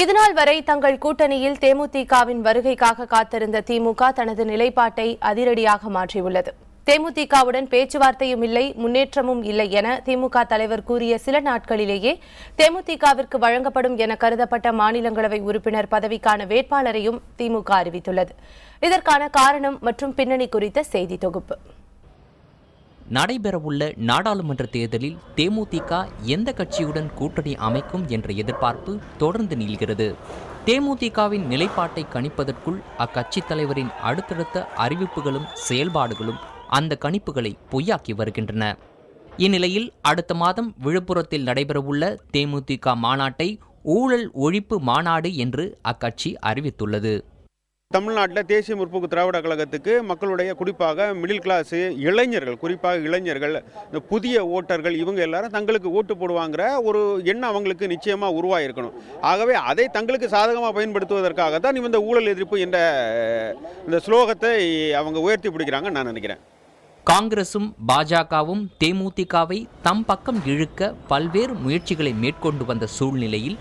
இதுநாள் வரை தங்கள் கூட்டணியில் தேமுதிகவின் வருகைக்காக காத்திருந்த திமுக தனது நிலைப்பாட்டை அதிரடியாக மாற்றியுள்ளது. தேமுதிகவுடன் பேச்சுவார்த்தையும் இல்லை, முன்னேற்றமும் இல்லை என திமுக தலைவர் கூறிய சில நாட்களிலேயே தேமுதிகவிற்கு வழங்கப்படும் என கருதப்பட்ட மாநிலங்களவை உறுப்பினர் பதவிக்கான வேட்பாளரையும் திமுக அறிவித்துள்ளது. இதற்கான காரணம் மற்றும் பின்னணி குறித்த செய்தி தொகுப்பு. நடைபெறவுள்ள நாடாளுமன்ற தேர்தலில் தேமுதிக எந்த கட்சியுடன் கூட்டணி அமைக்கும் என்ற எதிர்பார்ப்பு தொடர்ந்து நீள்கிறது. தேமுதிகவின் நிலைப்பாட்டை கணிப்பதற்குள் அக்கட்சி தலைவரின் அடுத்தடுத்த அறிவிப்புகளும் செயல்பாடுகளும் அந்த கணிப்புகளை பொய்யாக்கி வருகின்றன. இந்நிலையில் அடுத்த மாதம் விழுப்புரத்தில் நடைபெறவுள்ள தேமுதிக மாநாட்டை ஊழல் ஒழிப்பு மாநாடு என்று அக்கட்சி அறிவித்துள்ளது. தமிழ்நாட்டில் தேசிய முற்போக்கு திராவிட கழகத்துக்கு மக்களுடைய குறிப்பாக மிடில் கிளாஸ் இளைஞர்கள், குறிப்பாக இளைஞர்கள், இந்த புதிய ஓட்டர்கள், இவங்க எல்லாரும் தங்களுக்கு ஓட்டு போடுவாங்கிற ஒரு எண்ணம் அவங்களுக்கு நிச்சயமாக உருவாயிருக்கணும். ஆகவே அதை தங்களுக்கு சாதகமாக பயன்படுத்துவதற்காக தான் இந்த ஊழல் எதிர்ப்பு என்ற இந்த ஸ்லோகத்தை அவங்க உயர்த்தி பிடிக்கிறாங்க நான் நினைக்கிறேன். காங்கிரசும் பாஜகவும் தேமுதிகவை தம் பக்கம் இழுக்க பல்வேறு முயற்சிகளை மேற்கொண்டு வந்த சூழ்நிலையில்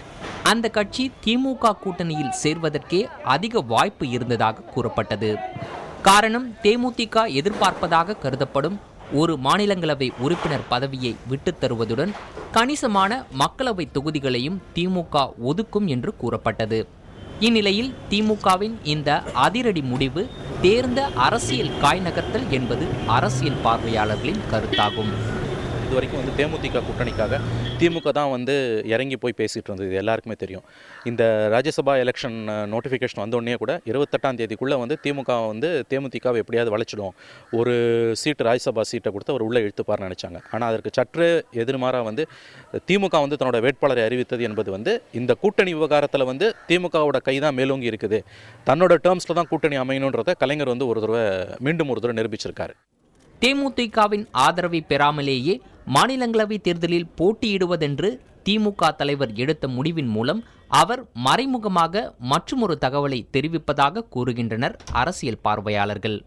அந்த கட்சி திமுக கூட்டணியில் சேர்வதற்கே அதிக வாய்ப்பு இருந்ததாக கூறப்பட்டது. காரணம், தேமுதிக எதிர்பார்ப்பதாக கருதப்படும் ஒரு மாநிலங்களவை உறுப்பினர் பதவியை விட்டுத் தருவதுடன் கணிசமான மக்களவை தொகுதிகளையும் திமுக ஒதுக்கும் என்று கூறப்பட்டது. இந்நிலையில் திமுகவின் இந்த அதிரடி முடிவு தேர்ந்த அரசியல் காய் நகர்த்தல் என்பது அரசியல் பார்வையாளர்களின் கருத்தாகும். இதுவரைக்கும் தேமுதிக கூட்டணிக்காக திமுக தான் இறங்கி போய் பேசிகிட்டு இருந்தது, இது எல்லாருக்குமே தெரியும். இந்த ராஜ்யசபா எலெக்ஷன் நோட்டிஃபிகேஷன் வந்தோடனே கூட 28ஆம் தேதிக்குள்ளே திமுக தேமுதிகவை எப்படியாவது வளைச்சிடும், ஒரு சீட்டு ராஜ்யசபா சீட்டை கொடுத்து அவர் உள்ளே இழுத்துப்பார்னு நினச்சாங்க. ஆனால் அதற்கு சற்று எதிர்மாறாக திமுக தன்னோட வேட்பாளரை அறிவித்தது என்பது இந்த கூட்டணி விவகாரத்தில் திமுகவோட கை தான் மேலோங்கி இருக்குது, தன்னோட டேர்ம்ஸில் தான் கூட்டணி அமையணுன்றதை கலைஞர் மீண்டும் ஒரு தடவை நிரூபிச்சிருக்காரு. தேமுதிகவின் ஆதரவை பெறாமலேயே மாநிலங்களவை தேர்தலில் போட்டியிடுவதென்று திமுக தலைவர் எடுத்த முடிவின் மூலம் அவர் மறைமுகமாக மற்றுமொரு தகவலை தெரிவிப்பதாக கூறுகின்றனர் அரசியல் பார்வையாளர்கள்.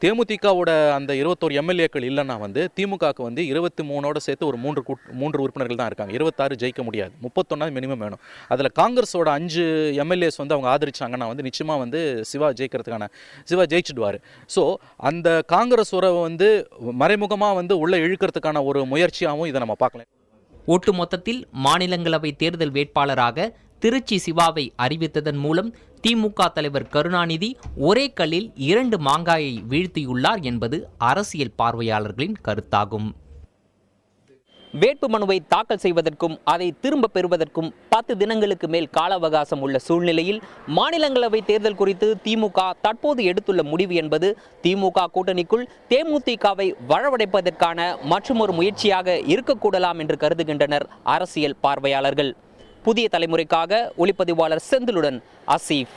தேமுதிகவோட அந்த 21 எம்எல்ஏக்கள் இல்லைன்னா திமுகவுக்கு 23ஓட சேர்த்து ஒரு 3 உறுப்பினர்கள் தான் இருக்காங்க. 26 ஜெயிக்க முடியாது, 31 மினிமம் வேணும். அதில் காங்கிரஸோட 5 எம்எல்ஏஸ் அவங்க ஆதரிச்சாங்கன்னா நிச்சயமாக சிவா ஜெயிச்சிடுவார். ஸோ அந்த காங்கிரஸ் உறவை மறைமுகமாக உள்ள இழுக்கிறதுக்கான ஒரு முயற்சியாகவும் இதை நம்ம பார்க்கலாம். ஒட்டுமொத்தத்தில் மாநிலங்களவை தேர்தல் வேட்பாளராக திருச்சி சிவாவை அறிவித்ததன் மூலம் திமுக தலைவர் கருணாநிதி ஒரே கல்லில் 2 மாங்காயை வீழ்த்தியுள்ளார் என்பது அரசியல் பார்வையாளர்களின் கருத்தாகும். வேட்புமனுவை தாக்கல் செய்வதற்கும் அதை திரும்ப பெறுவதற்கும் 10 தினங்களுக்கு மேல் கால அவகாசம் உள்ள சூழ்நிலையில் மாநிலங்களவை தேர்தல் குறித்து திமுக தற்போது எடுத்துள்ள முடிவு என்பது திமுக கூட்டணிக்குள் தேமுதிகவை வரவழைப்பதற்கான மற்றொரு முயற்சியாக இருக்கக்கூடலாம் என்று கருதுகின்றனர் அரசியல் பார்வையாளர்கள். புதிய தலைமுறைக்காக ஒளிப்பதிவாளர் செந்திலுடன் அசீஃப்.